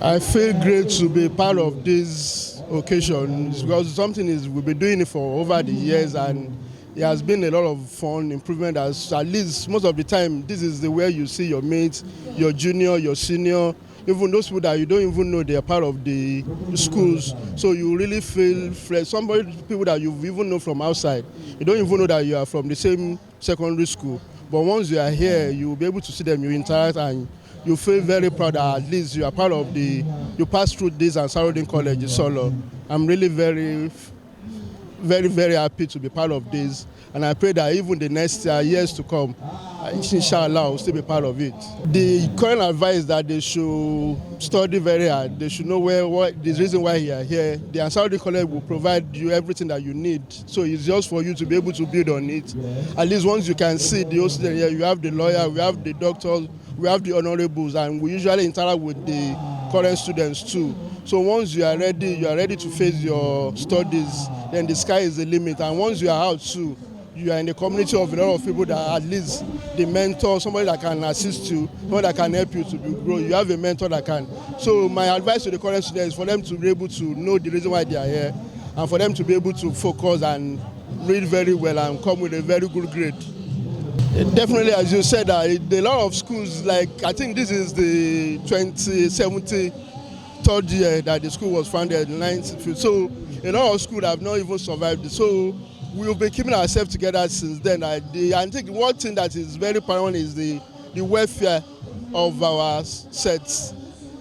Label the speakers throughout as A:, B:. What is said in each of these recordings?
A: I feel great to be part of this occasion because something is we've been doing it for over the years, and it has been a lot of fun improvement. As at least most of the time, this is the way you see your mates, your junior, your senior, even those people that you don't even know they are part of the schools. So you really feel fresh. People that you even know from outside, you don't even know that you are from the same secondary school. But once you are here, you will be able to see them, you interact, and you feel very proud that at least you are part of you passed through this Ansaruddeen College, Isolo. I'm really very, very happy to be part of this. And I pray that even the next years to come, inshallah, I'll still be part of it. The current advice is that they should study very hard. They should know the reason why you are here. The Ansaruddeen College will provide you everything that you need. So it's just for you to be able to build on it. At least once you can see the whole student here, you have the lawyer, we have the doctors, we have the honorables, and we usually interact with the current students too. So once you are ready to face your studies, then the sky is the limit. And once you are out too, you are in the community of a lot of people that at least the mentor, somebody that can assist you, somebody that can help you to grow. You have a mentor that can. So my advice to the current students is for them to be able to know the reason why they are here, and for them to be able to focus and read very well and come with a very good grade. Definitely, as you said, a lot of schools, like I think this is the 2070 third year that the school was founded in 1950. So a lot of schools have not even survived. So we've been keeping ourselves together since then. I think one thing that is very paramount is the welfare of our sets.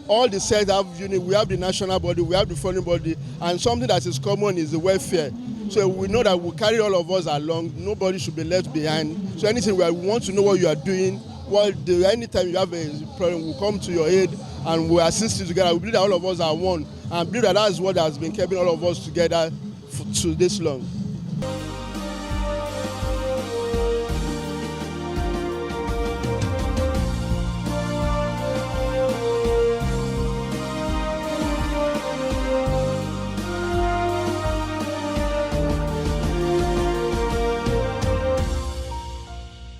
A: All the sets have unit. We have the national body, we have the foreign body, and something that is common is the welfare. So we know that we'll carry all of us along. Nobody should be left behind. So anything we want to know what you are doing. Anytime you have a problem, we'll come to your aid and we'll assist you together. We believe that all of us are one, and I believe that that's what has been keeping all of us together to this long.